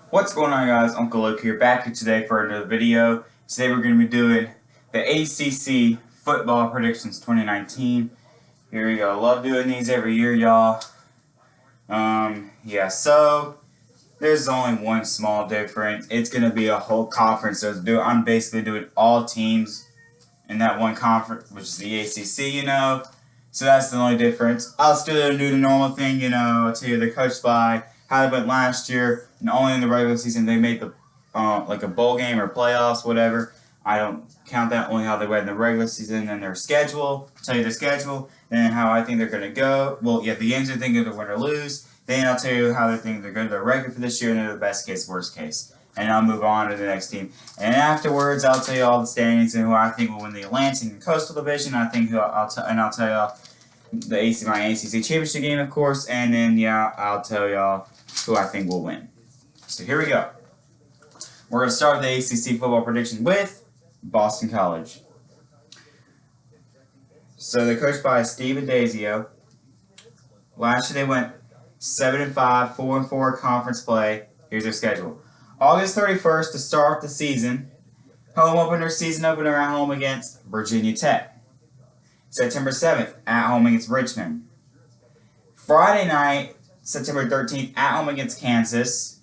What's going on, guys? Uncle Luke here, back here today for another video. Today we're going to be doing the ACC Football Predictions 2019. Here we go. Love doing these every year, y'all. So there's only one small difference. It's going to be a whole conference. So I'm basically doing all teams in that one conference, which is the ACC, So that's the only difference. I'll still do the normal thing, I'll tell you the coach by how they went last year, and only in the regular season they made the like a bowl game or playoffs, whatever. I don't count that, only how they went in the regular season and their schedule. I'll tell you the schedule, and how I think they're going to go. Well, yeah, the ends I think they're win or lose. Then I'll tell you how they think they're going to record for this year, and they're the best case, worst case. And I'll move on to the next team. And afterwards, I'll tell you all the standings and who I think will win the Atlantic and Coastal Division. I'll tell you the my ACC Championship game, of course, and then I'll tell y'all who I think will win. So here we go. We're going to start the ACC Football Prediction with Boston College. So they're coached by Steve Adazio. Last year they went 7-5, 4-4 conference play. Here's their schedule. August 31st to start the season. Season opener at home against Virginia Tech. September 7th, at home against Richmond. Friday night, September 13th, at home against Kansas.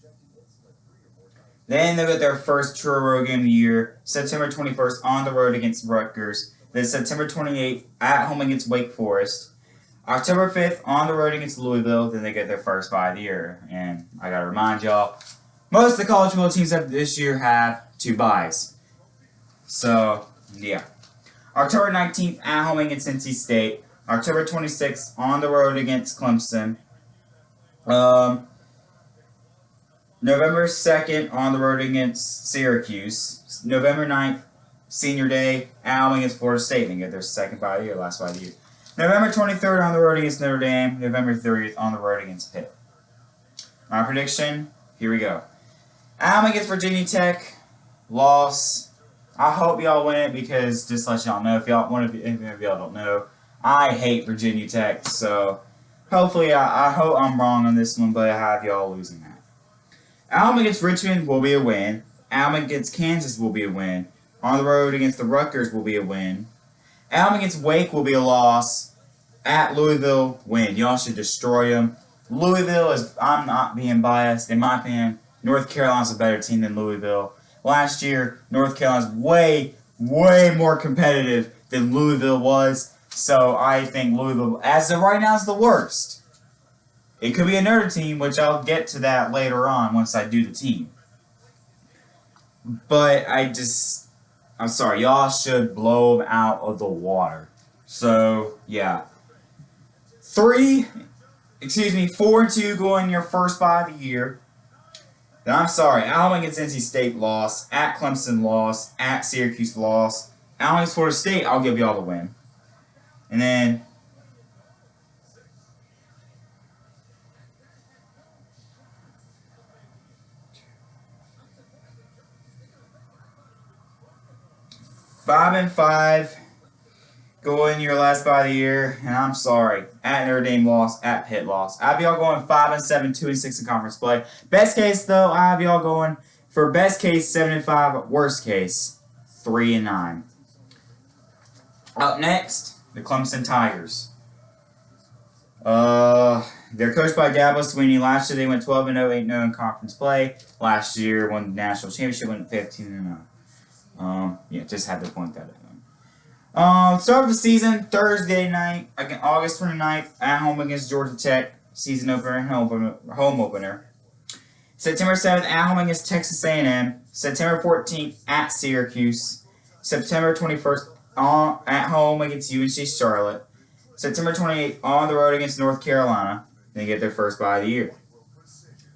Then they get their first true road game of the year, September 21st, on the road against Rutgers. Then September 28th, at home against Wake Forest. October 5th, on the road against Louisville. Then they get their first bye of the year. And I got to remind y'all, most of the college football teams this year have 2 byes. So, yeah. October 19th, at home against NC State. October 26th, on the road against Clemson. November 2nd, on the road against Syracuse. November 9th, Senior Day, at home against Florida State. They get their second bye of the year, last bye of the year. November 23rd, on the road against Notre Dame. November 30th, on the road against Pitt. My prediction, here we go. At home against Virginia Tech, loss. I hope y'all win it because, just to let y'all know, if y'all don't know, I hate Virginia Tech. So hopefully, I hope I'm wrong on this one, but I have y'all losing that. At home against Richmond will be a win. At home against Kansas will be a win. On the road against the Rutgers will be a win. At home against Wake will be a loss. At Louisville, win. Y'all should destroy them. Louisville is, I'm not being biased, in my opinion, North Carolina's a better team than Louisville. Last year, North Carolina's way more competitive than Louisville was. So I think Louisville, as of right now, is the worst. It could be another team, which I'll get to that later on once I do the team. But I'm sorry, y'all should blow them out of the water. So, yeah. 4-2 going your first bye of the year. Then I'm sorry, at home against NC State loss, at Clemson loss, at Syracuse loss, at home against Florida State, I'll give y'all the win. And then 5-5 going your last bye of the year, and I'm sorry, at Notre Dame loss, at Pitt loss. I have y'all going 5-7, 2-6 in conference play. Best case though, I have y'all going for best case 7-5, worst case 3-9. Up next, the Clemson Tigers. They're coached by Dabo Swinney. Last year they went 12-0, 8-0 in conference play. Last year won the national championship, went 15-0. Just had to point that out. Start of the season, Thursday night, August 29th, at home against Georgia Tech, season opener, home opener. September 7th, at home against Texas A&M. September 14th, at Syracuse. September 21st, at home against UNC Charlotte. September 28th, on the road against North Carolina. They get their first bye of the year.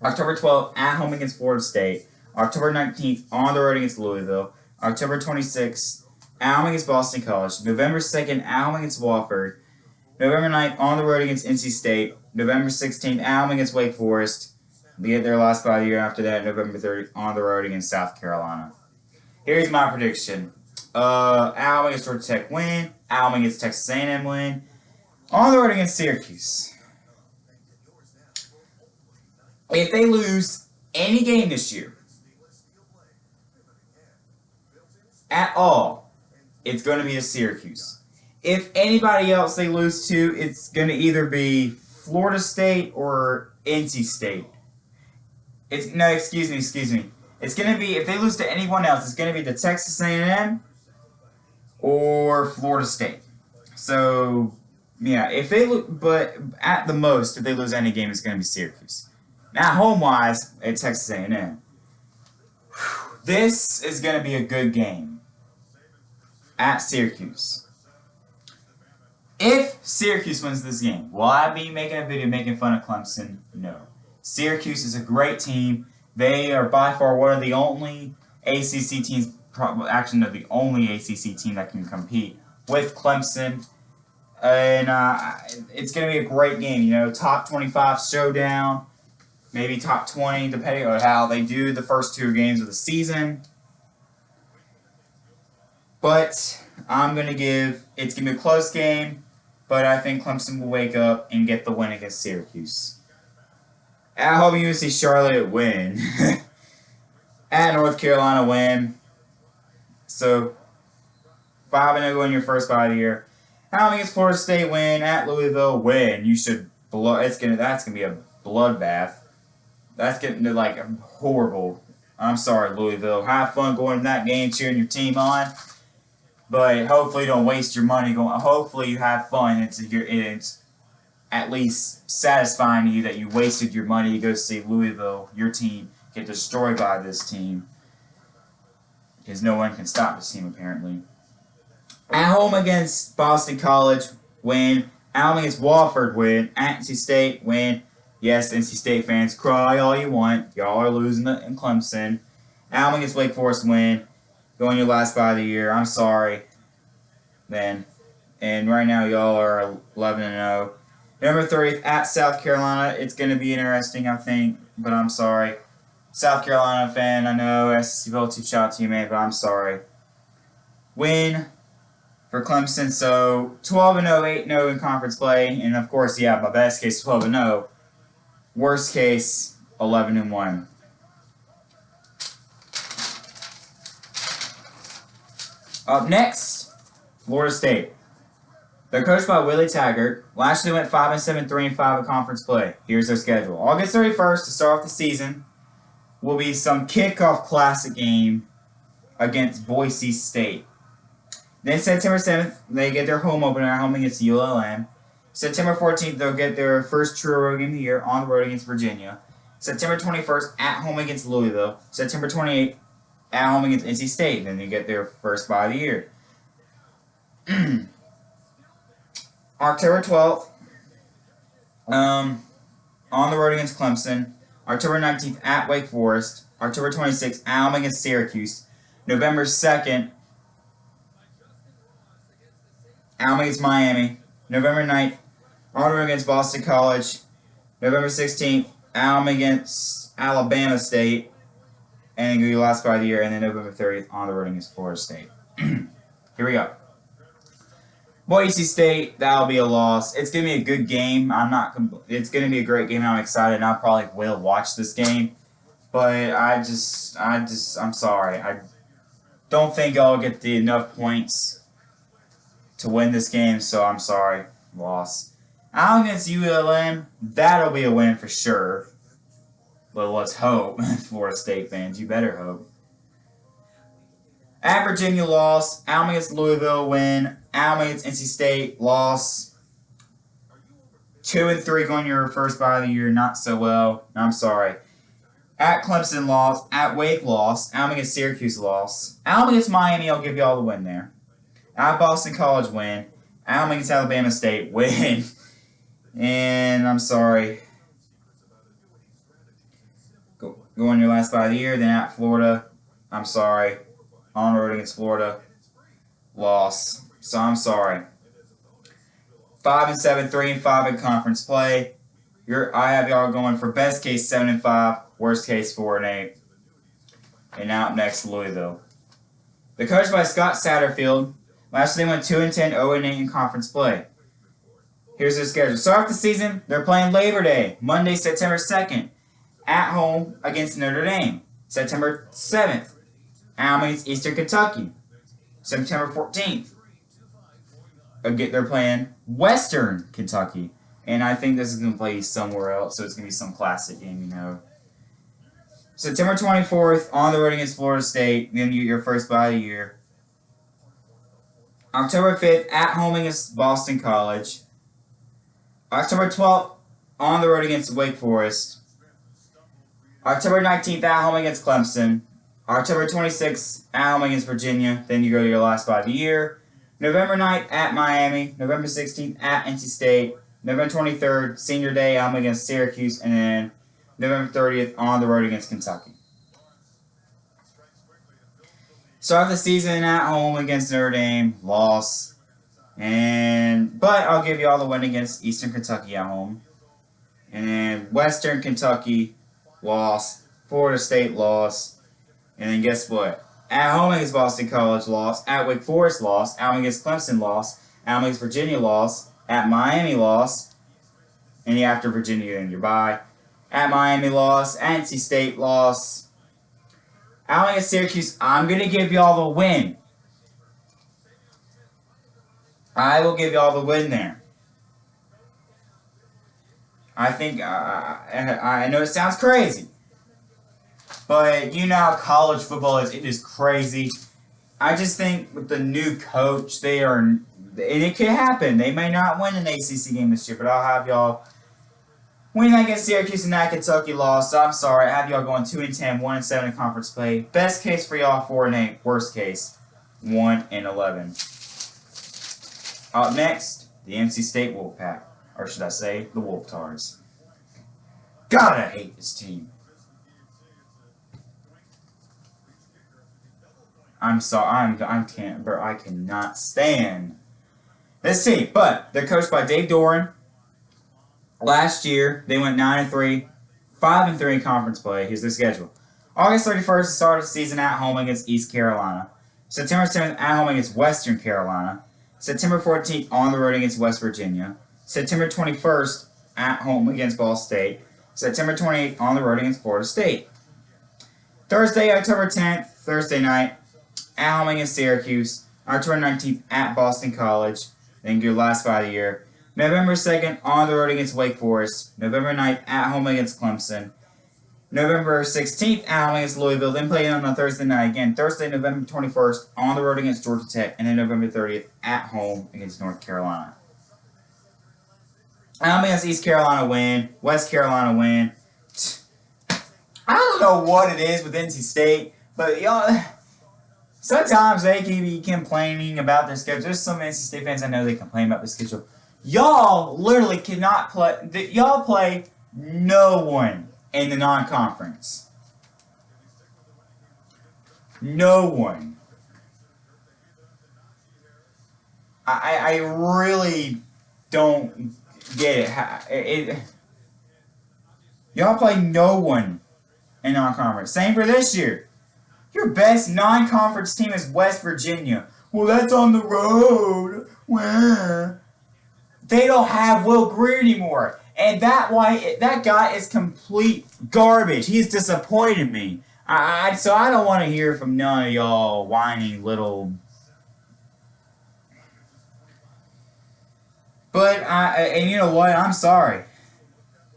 October 12th, at home against Florida State. October 19th, on the road against Louisville. October 26th, at home against Boston College. November 2nd, at home against Wofford. November 9th, on the road against NC State. November 16th, at home against Wake Forest. They get their last bye of the year after that. November 30th, on the road against South Carolina. Here's my prediction. At home against Georgia Tech win. At home against Texas A&M win. On the road against Syracuse. If they lose any game this year at all, it's going to be a Syracuse. If anybody else they lose to, it's going to either be Florida State or NC State. Excuse me. It's going to be, if they lose to anyone else, it's going to be the Texas A&M or Florida State. So, yeah, but at the most, if they lose any game, it's going to be Syracuse. Now, home-wise, at Texas A&M, this is going to be a good game at Syracuse. If Syracuse wins this game, will I be making a video making fun of Clemson? No. Syracuse is a great team. They are by far one of the only ACC teams, actually no, the only ACC team that can compete with Clemson. And it's going to be a great game. You know, top 25 showdown, maybe top 20, depending on how they do the first 2 games of the season. But it's going to be a close game, but I think Clemson will wake up and get the win against Syracuse. At home, UNC Charlotte win. At North Carolina win. So 5-0 in your first bye of the year. At home against Florida State win. At Louisville win. That's gonna be a bloodbath. That's getting to like horrible. I'm sorry, Louisville. Have fun going to that game, cheering your team on. But hopefully, you don't waste your money going. Hopefully, you have fun. It's at least satisfying to you that you wasted your money to go see Louisville, your team, get destroyed by this team. Because no one can stop this team, apparently. At home against Boston College, win. At home against Wofford, win. At NC State, win. Yes, NC State fans, cry all you want. Y'all are losing in Clemson. At home against Wake Forest, win. Going your last bye of the year. I'm sorry, then. And right now, y'all are 11-0. November 30th at South Carolina. It's going to be interesting, I think, but I'm sorry. South Carolina fan, I know, SEC Football, shout out to you, man, but I'm sorry. Win for Clemson, so 12-0, 8-0 in conference play, and of course, yeah, my best case 12-0. Worst case, 11-1. Up next, Florida State. They're coached by Willie Taggart. Last year they went 5-7, 3-5 in conference play. Here's their schedule. August 31st, to start off the season, will be some kickoff classic game against Boise State. Then September 7th, they get their home opener at home against ULM. September 14th, they'll get their first true road game of the year on the road against Virginia. September 21st, at home against Louisville. September 28th, at home against NC State. Then they get their first bye of the year. October 12th, on the road against Clemson. October 19th, at Wake Forest. October 26th, at home against Syracuse. November 2nd, at home against Miami. November 9th, on the road against Boston College. November 16th, at home against Alabama State. And then go your last bye of the year. And then November 30th, on the road against Florida State. Here we go. Boise State, that'll be a loss. It's gonna be a good game. It's gonna be a great game. I'm excited, and I probably will watch this game. But I'm sorry. I don't think I'll get enough points to win this game. So I'm sorry, loss. Out against ULM, that'll be a win for sure. But let's hope, Florida State fans, you better hope. At Virginia, loss. Out against Louisville, win. Out against NC State, loss. 2-3 going your first bye of the year, not so well. I'm sorry. At Clemson, loss. At Wake, loss. Out against Syracuse, loss. Out against Miami, I'll give you all the win there. At Boston College, win. Out against Alabama State, win. And I'm sorry. Go on your last bye of the year. Then at Florida, I'm sorry. On the road against Florida, loss. So I'm sorry. 5-7, 3-5 in conference play. I have y'all going for best case 7-5, worst case 4-8. And now up next, Louisville. They're coached by Scott Satterfield. Last year they went 2-10, 0-8 in conference play. Here's their schedule. Start off the season, they're playing Labor Day, Monday, September 2nd. at home against Notre Dame. September 7th, at home against Eastern Kentucky. September 14th, they're playing Western Kentucky. And I think this is going to play somewhere else, so it's going to be some classic game, you know. September 24th, on the road against Florida State. Then you get your first bye of the year. October 5th, at home against Boston College. October 12th, on the road against Wake Forest. October 19th, at home against Clemson. October 26th, at home against Virginia. Then you go to your last bye of the year. November 9th, at Miami. November 16th, at NC State. November 23rd, Senior Day, home against Syracuse. And then November 30th, on the road against Kentucky. Start the season at home against Notre Dame. Loss. But I'll give you all the win against Eastern Kentucky at home. And then Western Kentucky, loss. Florida State, loss. And then guess what? At home against Boston College, loss. At Wake Forest, loss. At home against Clemson, loss. At home against Virginia, loss. At Miami, loss. And after Virginia, then you're bye. At Miami, loss. At NC State, loss. At home against Syracuse, I'm going to give you all the win. I will give you all the win there. I think, I know it sounds crazy. But you know how college football is. It is crazy. I just think with the new coach, and it could happen. They may not win an ACC game this year, but I'll have y'all win against Syracuse and that Kentucky loss. So I'm sorry. I have y'all going 2-10, 1-7 in conference play. Best case for y'all, 4-8. Worst case, 1-11. Up next, the NC State Wolfpack. Or should I say, the Wolf Tars. God, I hate this team. I'm sorry, I cannot stand this team. But they're coached by Dave Doran. Last year, they went 9-3, 5-3 in conference play. Here's their schedule. August 31st, the start of the season at home against East Carolina. September 7th, at home against Western Carolina. September 14th, on the road against West Virginia. September 21st, at home against Ball State. September 28th, on the road against Florida State. Thursday, October 10th, Thursday night, at home against Syracuse. October 19th, at Boston College. Then your last bye of the year. November 2nd, on the road against Wake Forest. November 9th, at home against Clemson. November 16th, at home against Louisville. Then playing on a Thursday night again. Thursday, November 21st, on the road against Georgia Tech. And then November 30th, at home against North Carolina. At home against East Carolina, win. West Carolina, win. I don't know what it is with NC State, but y'all, sometimes they can be complaining about their schedule. There's some NC State fans I know they complain about the schedule. Y'all literally cannot play. Y'all play no one in the non-conference. No one. I really don't get it. Y'all play no one in non-conference. Same for this year. Your best non-conference team is West Virginia. Well, that's on the road. Well, they don't have Will Greer anymore. And that guy is complete garbage. He's disappointed me. So I don't want to hear from none of y'all whining little... But, and you know what? I'm sorry.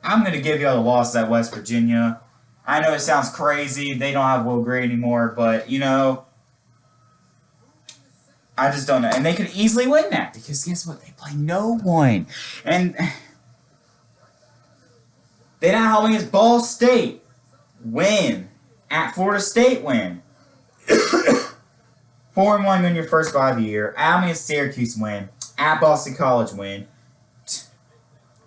I'm going to give y'all the loss at West Virginia. I know it sounds crazy. They don't have Will Greer anymore. But, you know... I just don't know. And they could easily win that. Because guess what? They play no one. And they're not home against Ball State. Win. At Florida State, win. 4-1 win your first bye of the year. At against Syracuse, win. At Boston College, win.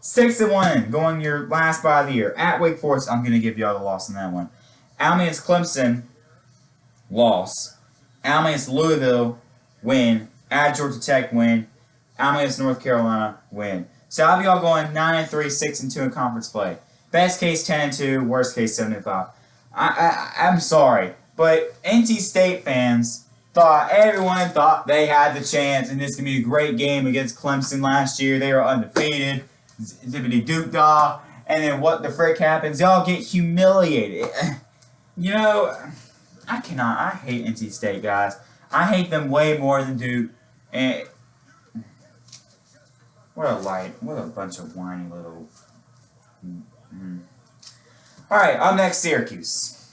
6-1 going your last bye of the year. At Wake Forest, I'm going to give y'all the loss in that one. At against Clemson, loss. At against Louisville, win. At Georgia Tech, win. At against North Carolina, win. So I'll be all going 9-3, 6-2 in conference play. Best case 10-2, worst case 7-5. I'm sorry, but NC State fans everyone thought they had the chance, and this is gonna be a great game against Clemson last year. They were undefeated, zippity doop dah, And then what the frick happens? Y'all get humiliated. You know, I hate NC State, guys. I hate them way more than Duke. And what a bunch of whiny little. All right, up next, Syracuse.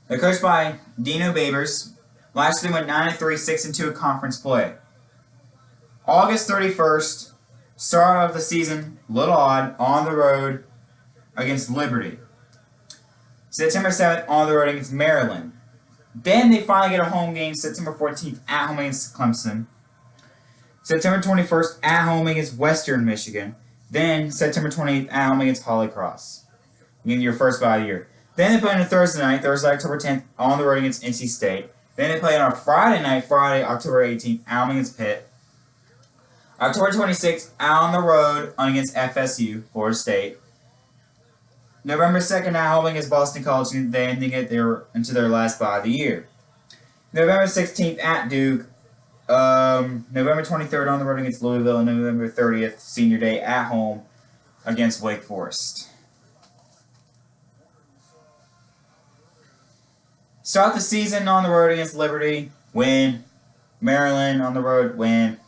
They're coached by Dino Babers. Last year they went 9-3, 6-2 in conference play. August 31st, start of the season, little odd, on the road against Liberty. September 7th, on the road against Maryland. Then they finally get a home game, September 14th, at home against Clemson. September 21st, at home against Western Michigan. Then September 28th, at home against Holy Cross. In your first bye of the year. Then they play on a Thursday night, October 10th, on the road against NC State. Then they play on a Friday night, October 18th, at home against Pitt. October 26th, out on the road against FSU, Florida State. November 2nd, at home against Boston College, and they ending it into their last bye of the year. November 16th, at Duke. November 23rd, on the road against Louisville, and November 30th, senior day, at home against Wake Forest. Start the season on the road against Liberty, win. Maryland on the road, win.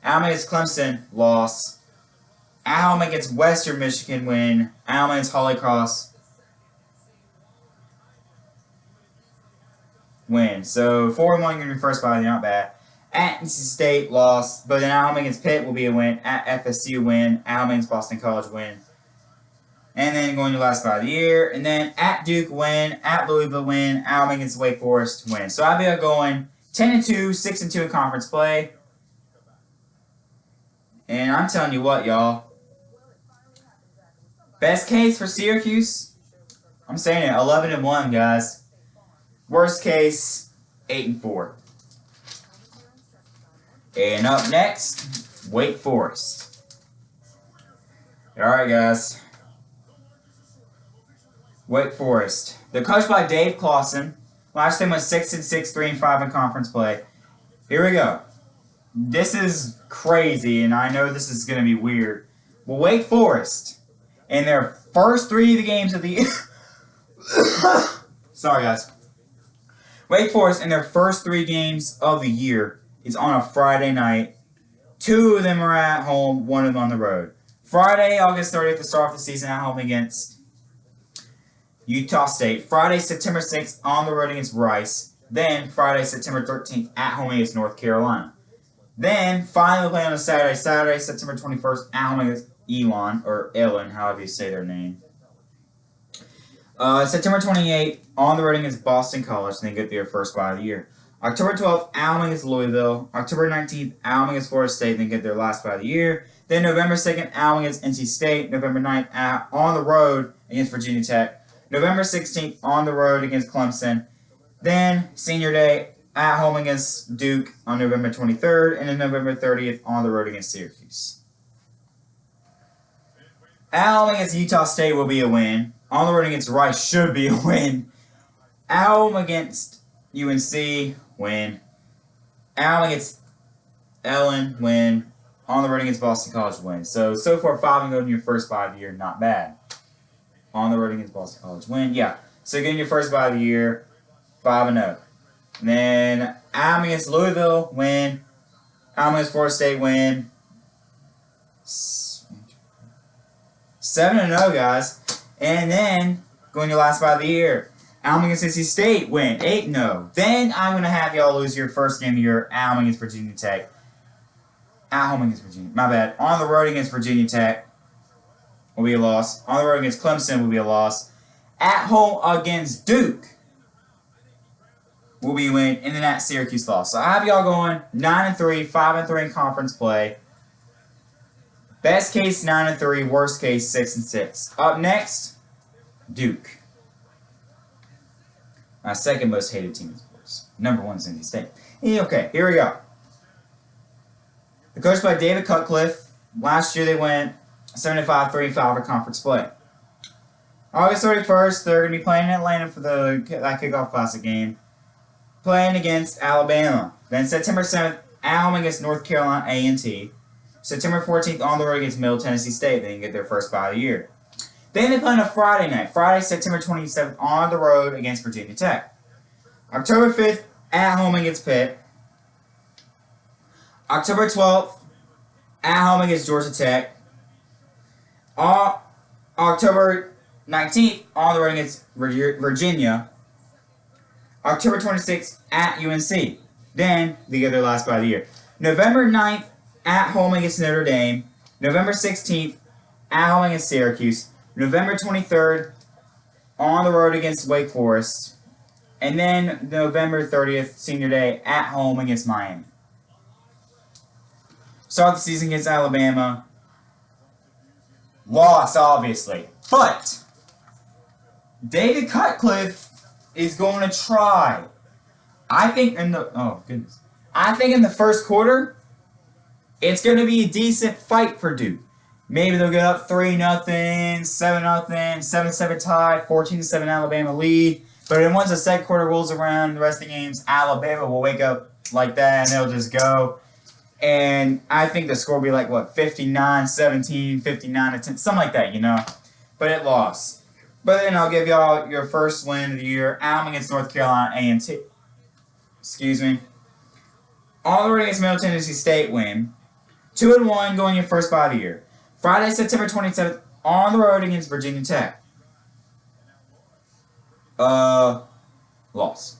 At home against Clemson, loss. At home against Western Michigan, win. At home against Holy Cross, win. So 4-1 in your first bye, not bad. At NC State, loss. But then at home against Pitt will be a win. At FSU, win. At home against Boston College, win. And then going to last bye of the year. And then at Duke, win. At Louisville, win. At home against Wake Forest, win. So I'll be going 10-2, 6-2 in conference play. And I'm telling you what, y'all. Best case for Syracuse, I'm saying it, 11-1, guys. Worst case, 8-4. And up next, Wake Forest. All right, guys. Wake Forest. They're coached by Dave Clawson. Last time was 6-6, 3-5 in conference play. Here we go. This is crazy, and I know this is going to be weird. Well, Wake Forest, in their first 3 of the games of the year... Sorry, guys. Wake Forest, in their first 3 games of the year, is on a Friday night. 2 of them are at home, 1 of them on the road. Friday, August 30th, to start off the season at home against Utah State. Friday, September 6th, on the road against Rice. Then, Friday, September 13th, at home against North Carolina. Then, finally play on a Saturday, September 21st, at home against Elon, or Ellen, however you say their name. September 28th, on the road against Boston College, and then get their first bye of the year. October 12th, at home against Louisville. October 19th, at home against Florida State, and then get their last bye of the year. Then November 2nd, at home against NC State. November 9th, on the road against Virginia Tech. November 16th, on the road against Clemson. Then, senior day, at home against Duke on November 23rd, and then November 30th on the road against Syracuse. At home against Utah State will be a win. On the road against Rice should be a win. At home against UNC, win. At home against Ellen, win. On the road against Boston College, win. So far 5-0 in your first bye of the year, not bad. On the road against Boston College, win. Yeah, so getting your first bye of the year, 5-0. And then, at home against Louisville, win. At home against Florida State, win. 7-0, guys. And then, going to last bye of the year. At home against NC State, win. 8-0. Then, I'm going to have y'all lose your first game of the year at home against Virginia Tech. At home against Virginia. My bad. On the road against Virginia Tech will be a loss. On the road against Clemson will be a loss. At home against Duke will be a win, and then at Syracuse loss. So I have y'all going 9-3, 5-3 in conference play. Best case 9-3, worst case 6-6. Up next, Duke. My second most hated team in sports. Number 1 is NC State. Okay, here we go. They're coached by David Cutcliffe. Last year they went 75, 3-5 in conference play. August 31st, they're going to be playing in Atlanta for that kickoff classic game. Playing against Alabama. Then September 7th, at home against North Carolina A&T. September 14th on the road against Middle Tennessee State. They can get their first bye of the year. Then they play on a Friday night. Friday, September 27th on the road against Virginia Tech. October 5th at home against Pitt. October 12th at home against Georgia Tech. October 19th on the road against Virginia. October 26th at UNC. Then they get their last bye of the year. November 9th at home against Notre Dame. November 16th at home against Syracuse. November 23rd on the road against Wake Forest. And then November 30th, senior day, at home against Miami. Start the season against Alabama. Loss, obviously. But David Cutcliffe is going to try. I think in the first quarter, it's going to be a decent fight for Duke. Maybe they'll get up 3-0, 7-0, 7-7 tie, 14-7 Alabama lead. But then once the second quarter rolls around, the rest of the games, Alabama will wake up like that and they'll just go. And I think the score will be like, 59-17, 59-10, something like that, But it lost. But then I'll give y'all your first win of the year. Alabama against North Carolina A&T. On the road against Middle Tennessee State win. 2-1 going your first bye of the year. Friday, September 27th on the road against Virginia Tech. Loss.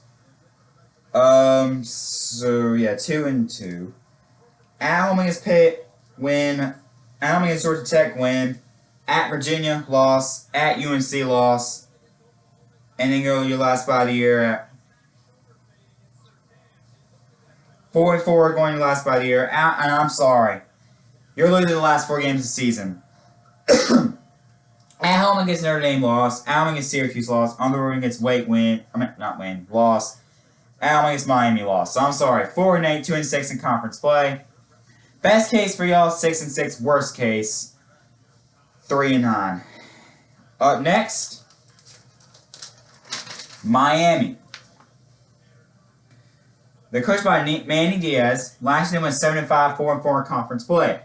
2-2. At home against Pitt, win. At home against Georgia Tech, win. At Virginia, loss. At UNC, loss. And then go your last bye of the year at 4-4 going your last bye of the year. And I'm sorry. You're losing the last 4 games of the season. At home against Notre Dame, loss. At home against Syracuse, loss. On the road against Wake, loss. At home against Miami, loss. So I'm sorry. 4-8, 2-6 in conference play. Best case for y'all, 6-6. Worst case, 3-9. Up next, Miami. They're coached by Manny Diaz. Last year went 7-5, 4-4 in conference play.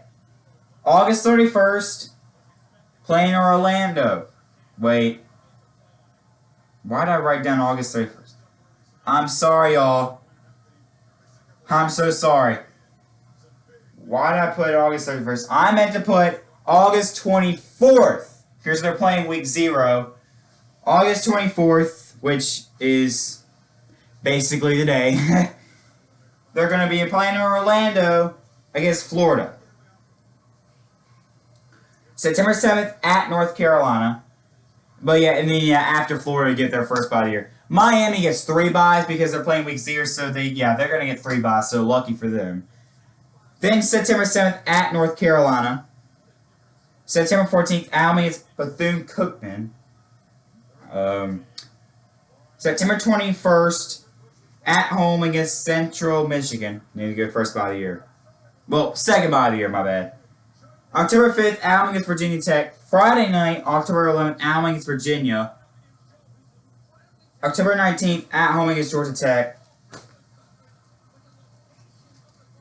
August 31st, playing Orlando. Wait. Why did I write down August 31st? I'm sorry, y'all. I'm so sorry. Why did I put August 31st? I meant to put August 24th. Here's they're playing week 0. August 24th, which is basically today. They're going to be playing in Orlando against Florida. September 7th at North Carolina. But after Florida get their first bye of the year. Miami gets 3 byes because they're playing week 0, so they're going to get 3 byes, so lucky for them. Then September 7th at North Carolina. September 14th, at against Bethune-Cookman. September 21st, at home against Central Michigan. Need to go first bye of the year. Well, second bye of the year, my bad. October 5th, at home against Virginia Tech. Friday night, October 11th, at home against Virginia. October 19th, at home against Georgia Tech.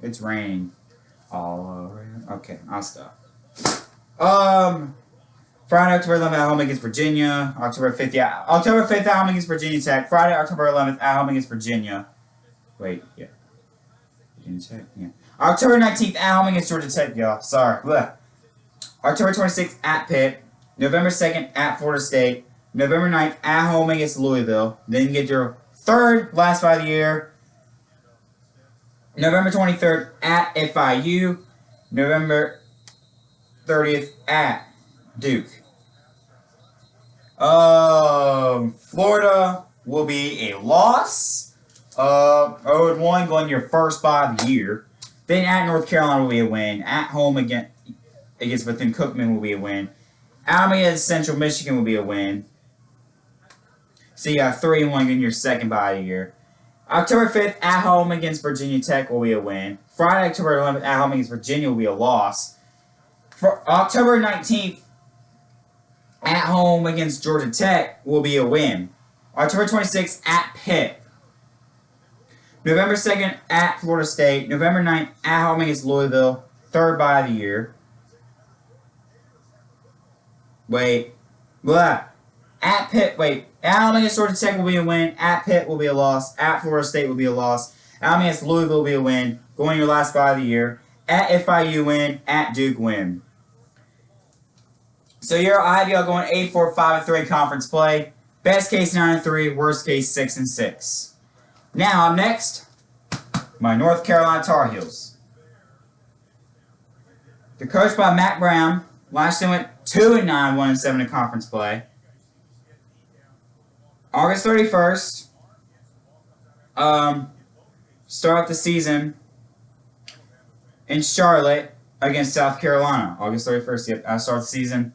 It's raining all around. Okay, I'll stop. Friday, October 11th, at home against Virginia. October 5th, October 5th, at home against Virginia Tech. Friday, October 11th, at home against Virginia. Virginia Tech, October 19th, at home against Georgia Tech, y'all. Sorry. Blech. October 26th, at Pitt. November 2nd, at Florida State. November 9th, at home against Louisville. Then you get your third last bye of the year. November 23rd, at FIU. November 30th, at Duke. Florida will be a loss. 0-1 going your first bye of the year. Then at North Carolina will be a win. At home against Bethune-Cookman will be a win. At home against Central Michigan will be a win. So you got 3-1 getting your second bye of the year. October 5th, at home against Virginia Tech will be a win. Friday, October 11th, at home against Virginia will be a loss. For October 19th, at home against Georgia Tech will be a win. October 26th, at Pitt. November 2nd, at Florida State. November 9th, at home against Louisville. third bye of the year. Wait. Blah. At Pitt, wait. At home against Georgia Tech will be a win. At Pitt will be a loss. At Florida State will be a loss. At home against Louisville will be a win. Going your last bye of the year. At FIU win. At Duke win. So your IBL going 8-4-5-3 conference play. Best case 9-3. Worst case 6-6. Now up next, my North Carolina Tar Heels. They're coached by Matt Brown. Last year went 2-9, 1-7 in conference play. August 31st, start the season in Charlotte against South Carolina. August 31st, yep, start the season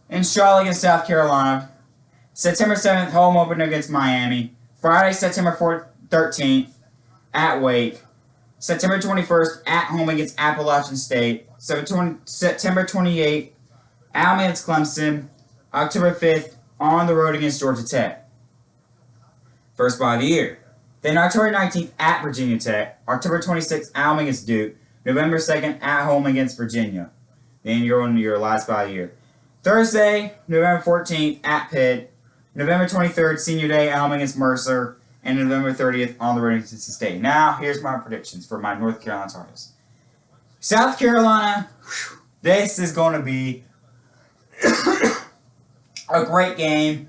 in Charlotte against South Carolina. September 7th, home opener against Miami. Friday, September 13th, at Wake. September 21st, at home against Appalachian State. September 28th, at home against Clemson. October 5th, on the road against Georgia Tech. First bye of the year. Then October 19th, at Virginia Tech. October 26th, at home against Duke. November 2nd, at home against Virginia. Then you're on your last bye of the year. Thursday, November 14th, at Pitt. November 23rd, senior day, at home against Mercer. And November 30th, on the road against NC State. Now, here's my predictions for my North Carolina Tar Heels. South Carolina, this is going to be a great game.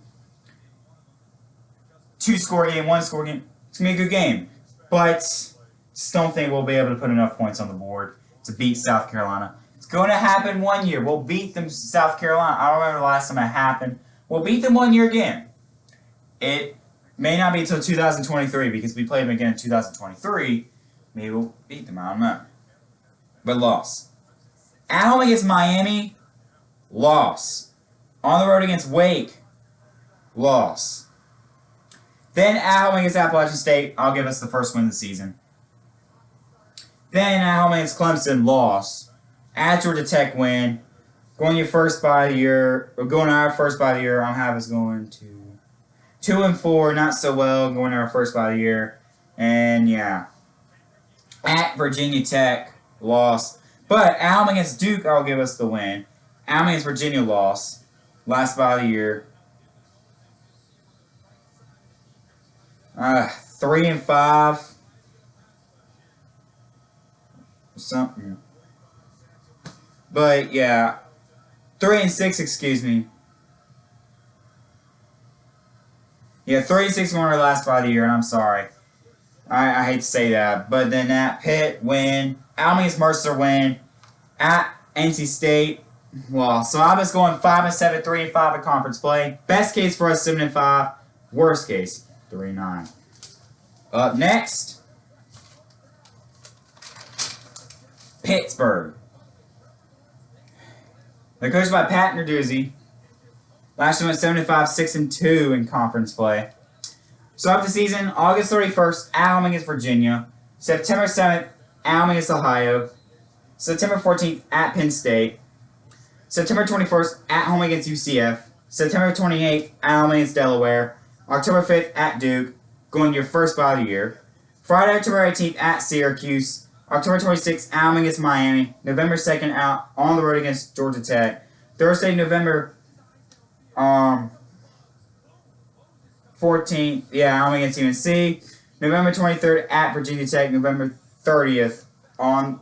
2-score game, 1-score game. It's going to be a good game. But just don't think we'll be able to put enough points on the board to beat South Carolina. It's going to happen one year. We'll beat them, South Carolina. I don't remember the last time it happened. We'll beat them 1 year again. It may not be until 2023 because we played them again in 2023. Maybe we'll beat them. I don't know. But loss. At home against Miami, loss. On the road against Wake, loss. Then at home against Appalachian State, I'll give us the first win of the season. Then at home against Clemson, loss. At Georgia Tech, win. Going your first bye of the year, or going our first bye of the year, I'll have us going to 2-4, not so well, going our first bye of the year. And yeah. At Virginia Tech, loss. But at home against Duke, I'll give us the win. At home against Virginia, loss. Last bye of the year. 3-5. Something. But yeah. 3-6, excuse me. Yeah, 3-6 won our last bye of the year, and I'm sorry. I hate to say that. But then at Pitt, win. At against Mercer, win. At NC State, loss. So I'm just going 5-7, 3-5 in conference play. Best case for us, 7-5. Worst case, 3-9. Up next, Pittsburgh. They're coached by Pat Narduzzi. Last year went 7-5, 6-2 in conference play. Start the season August 31st at home against Virginia. September 7th at home against Ohio. September 14th at Penn State. September 21st at home against UCF. September 28th at home against Delaware. October 5th at Duke, going to your first bye of the year. Friday, October 18th at Syracuse. October 26th at home against Miami. November 2nd out on the road against Georgia Tech. Thursday, November 14th, at home against UNC. November 23rd at Virginia Tech. November 30th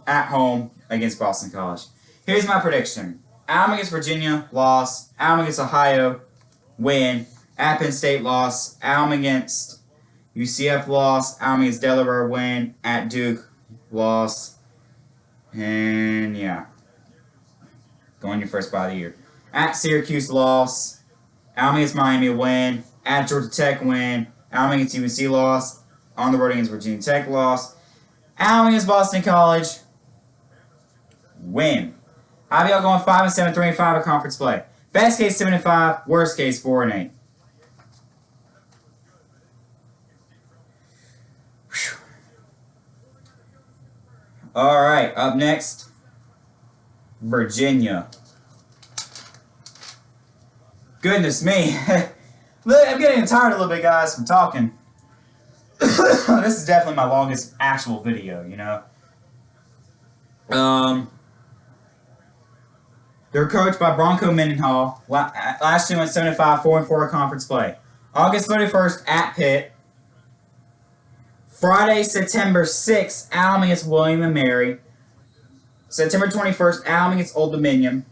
at home against Boston College. Here's my prediction. At home against Virginia, loss. At home against Ohio, win. At Penn State, loss. At home against UCF, loss. At home against Delaware, win. At Duke, loss. And yeah. Going your first bye of the year. At Syracuse, loss. At home against Miami, win. At Georgia Tech, win. At home against UNC, loss. On the road against Virginia Tech, loss. At home against Boston College, win. IBL going 5-7, 3-5 in conference play. Best case 7-5, worst case 4-8. All right, up next, Virginia. Goodness me. Look, I'm getting tired a little bit, guys, from talking. This is definitely my longest actual video, you know. They're coached by Bronco Mendenhall. Last year went 7-5, 4-4 conference play. August 31st at Pitt. Friday, September 6th, Allen against William & Mary. September 21st, Allen against Old Dominion.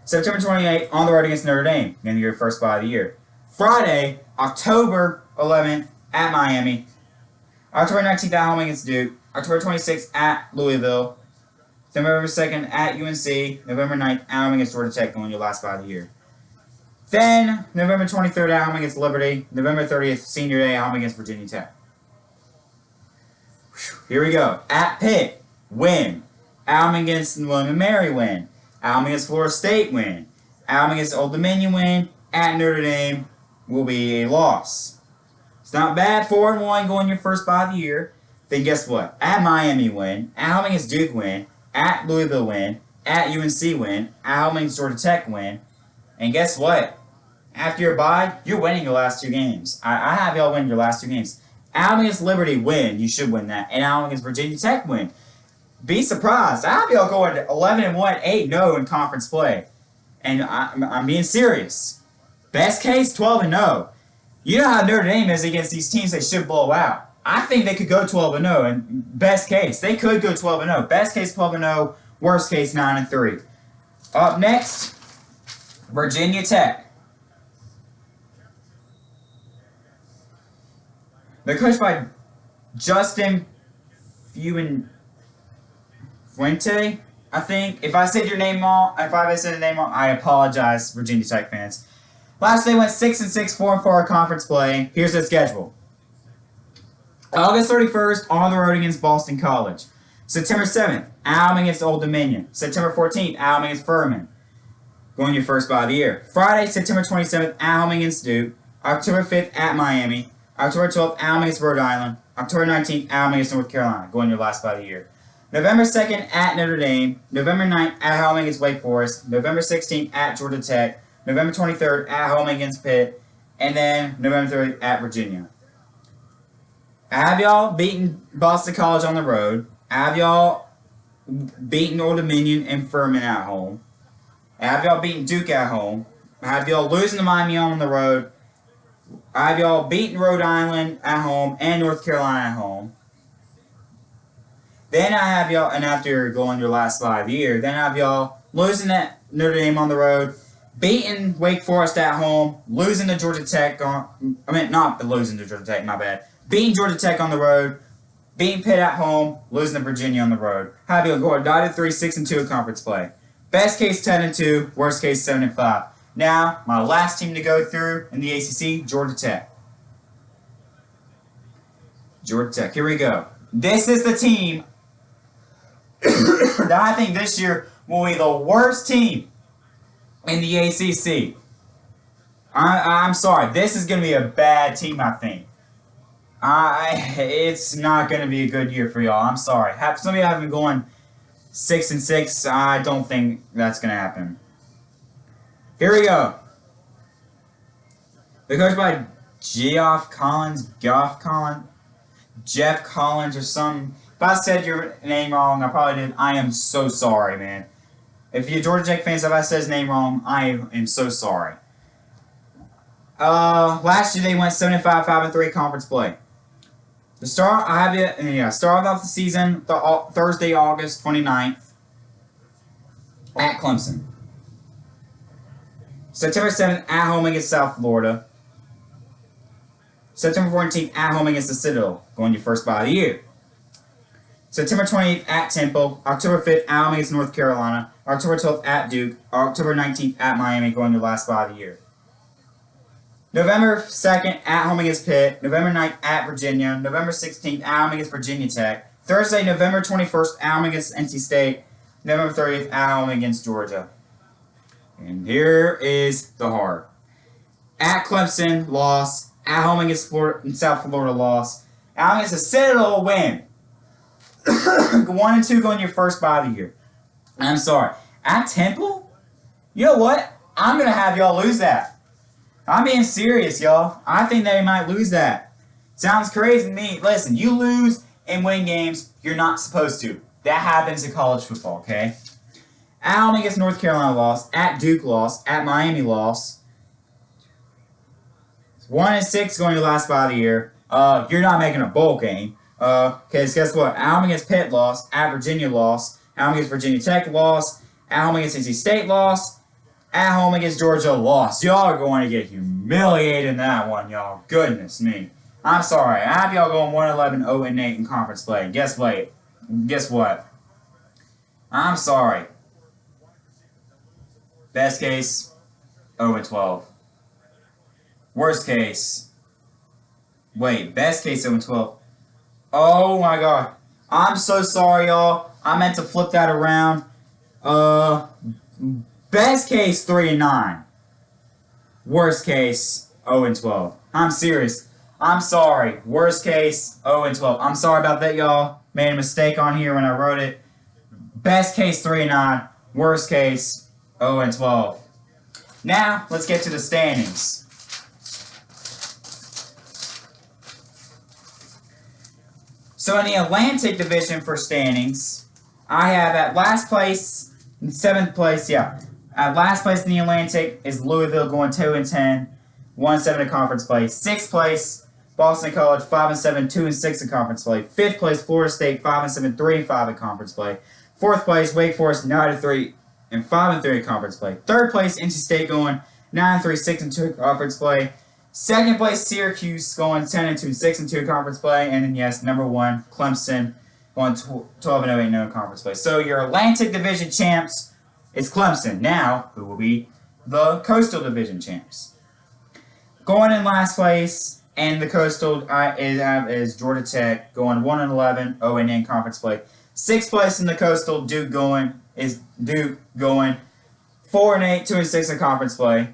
September 28th, on the road against Notre Dame, in your first bye of the year. Friday, October 11th, at Miami. October 19th, at home against Duke. October 26th, at Louisville. November 2nd, at UNC. November 9th, at home against Georgia Tech, going your last bye of the year. Then, November 23rd, at home against Liberty. November 30th, senior day, at home against Virginia Tech. Here we go. At Pitt, win. At home against William & Mary, win. At home against Florida State, win. At home against Old Dominion, win. At Notre Dame will be a loss. It's not bad, 4-1 going your first bye of the year. Then guess what? At Miami, win. At home against Duke, win. At Louisville, win. At UNC, win. At home against Georgia Tech, win. And guess what? After your bye, you're winning your last 2 games. I have y'all win your last 2 games. At home against Liberty, win. You should win that. And at home against Virginia Tech, win. Be surprised. I have y'all going 11-1, 8-0 in conference play. And I'm being serious. Best case, 12-0. You know how Notre Dame is against these teams they should blow out. I think they could go 12-0, and best case, they could go 12-0. Best case, 12-0. Worst case, 9-3. Up next, Virginia Tech. They're coached by Justin Fuente, I think. If I said your name wrong, I apologize, Virginia Tech fans. Last they went 6-6, 4-4 conference play. Here's their schedule. August 31st, on the road against Boston College. September 7th, at home against Old Dominion. September 14th, at home against Furman. Going your first bye of the year. Friday, September 27th, at home against Duke. October 5th, at Miami. October 12th, at home against Rhode Island. October 19th, at home against North Carolina. Going your last bye of the year. November 2nd, at Notre Dame. November 9th, at home against Wake Forest. November 16th, at Georgia Tech. November 23rd, at home against Pitt. And then November 30th, at Virginia. I have y'all beaten Boston College on the road. I have y'all beaten Old Dominion and Furman at home. I have y'all beaten Duke at home. I have y'all losing to Miami on the road. I have y'all beaten Rhode Island at home and North Carolina at home. Then I have y'all, and after going your last 5 years, then I have y'all losing at Notre Dame on the road, beating Wake Forest at home, losing to Georgia Tech not losing to Georgia Tech, my bad. Beating Georgia Tech on the road, beating Pitt at home, losing to Virginia on the road. Have you go 9-3, 6-2 conference play. Best case 10-2, worst case 7-5. Now, my last team to go through in the ACC, Georgia Tech. Georgia Tech, here we go. This is the team that I think this year will be the worst team in the ACC. I'm sorry, this is going to be a bad team, I think. It's not going to be a good year for y'all. I'm sorry. Some of you have been going 6-6. I don't think that's going to happen. Here we go. They're coached by Jeff Collins, or some. If I said your name wrong, I probably did. I am so sorry, man. If you're Georgia Tech fans, if I said his name wrong, I am so sorry. Last year they went 7-5, 5-3 conference play. Start off the season Thursday, August 29th at Clemson. September 7th at home against South Florida. September 14th at home against the Citadel, going your first bye of the year. September 28th at Temple. October 5th at home against North Carolina. October 12th at Duke. October 19th at Miami, going your last bye of the year. November 2nd, at home against Pitt. November 9th, at Virginia. November 16th, at home against Virginia Tech. Thursday, November 21st, at home against NC State. November 30th, at home against Georgia. And here is the heart. At Clemson, loss. At home against South Florida, loss. At home against the Citadel, win. 1-2 going your first bye of the year. I'm sorry. At Temple? You know what? I'm going to have y'all lose that. I'm being serious, y'all. I think they might lose that. Sounds crazy to me. Listen, you lose and win games you're not supposed to. That happens in college football, okay? Alabama against North Carolina lost. At Duke lost. At Miami lost. 1-6 going to the last spot of the year. You're not making a bowl game. Because guess what? Alabama against Pitt lost. At Virginia lost. Alabama against Virginia Tech lost. At home against NC State lost. At home against Georgia lost. Y'all are going to get humiliated in that one, y'all. Goodness me. I'm sorry. I have y'all going 1-11, 0-8 in conference play. Guess what? I'm sorry. Best case, 0-12. Worst case. Wait, best case 0-12. Oh my god. I'm so sorry, y'all. I meant to flip that around. Best case 3-9. Worst case 0-12. I'm serious. I'm sorry. Worst case 0-12. I'm sorry about that, y'all. Made a mistake on here when I wrote it. Best case 3-9. Worst case 0-12. Now let's get to the standings. So in the Atlantic Division for standings, I have at last place, in 7th place, at last place in the Atlantic is Louisville going 2-10, 1-7 in conference play. 6th place, Boston College 5-7, 2-6 in conference play. 5th place, Florida State 5-7, 3-5 in conference play. 4th place, Wake Forest 9-3 and 5-3 in conference play. 3rd place, NC State going 9-3, 6-2 in conference play. 2nd place, Syracuse going 10-2, 6-2 in conference play. And then, yes, number 1, Clemson going 12-0, 8-0 in conference play. So your Atlantic Division champs is Clemson. Now, who will be the Coastal Division champs? Going in last place and the Coastal is Georgia Tech going 1-11, 0-8 in conference play. 6th place in the Coastal, Duke going 4-8, 2-6 in conference play.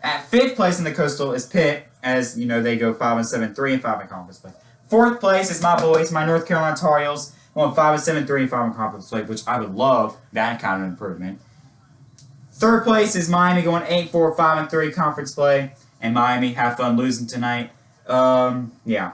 At 5th place in the Coastal is Pitt, as you know they go 5-7, 3-5 in conference play. 4th place is my boys, my North Carolina Tar Heels, going 5-7, 3-5 in conference play, which I would love that kind of improvement. 3rd place is Miami going 8-4, 5-3 conference play, and Miami have fun losing tonight. Yeah.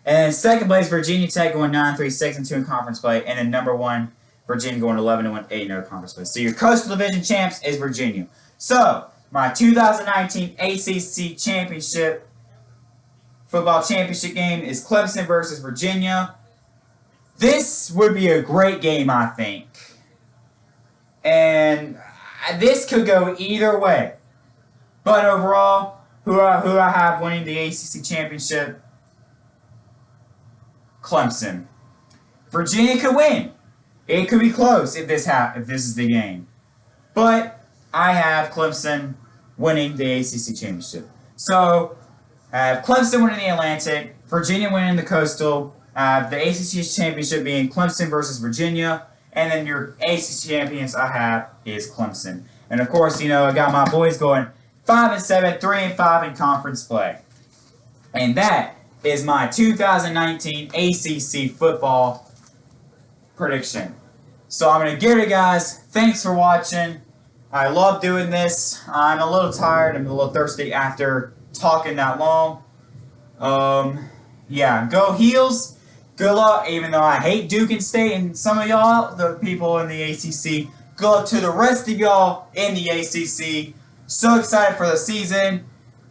And 2nd place, Virginia Tech going 9-3, 6-2 in conference play, and then number 1, Virginia going 11-1, 8-0 conference play. So your Coastal Division champs is Virginia. So, my 2019 ACC Championship, football championship game is Clemson versus Virginia. This would be a great game, I think. And this could go either way. But overall, who I have winning the ACC Championship? Clemson. Virginia could win. It could be close if this is the game. But I have Clemson winning the ACC Championship. So, I have Clemson winning the Atlantic, Virginia winning the Coastal, the ACC Championship being Clemson versus Virginia, and then your ACC champions I have is Clemson. And of course, I got my boys going 5-7, 3-5 in conference play. And that is my 2019 ACC football prediction. So I'm going to give it, guys. Thanks for watching. I love doing this. I'm a little tired. I'm a little thirsty after talking that long. Yeah, go Heels. Good luck, even though I hate Duke and State and some of y'all, the people in the ACC. Good luck to the rest of y'all in the ACC. So excited for the season.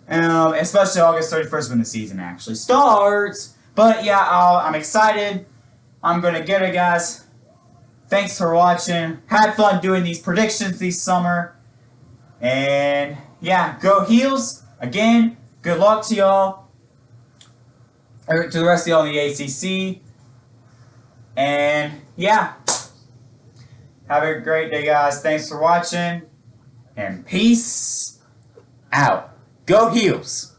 Especially August 31st when the season actually starts. But yeah, I'm excited. I'm going to get it, guys. Thanks for watching. Had fun doing these predictions this summer. And yeah, go Heels. Again, good luck to y'all. To the rest of y'all in the ACC. And yeah. Have a great day, guys. Thanks for watching. And peace out. Go Heels.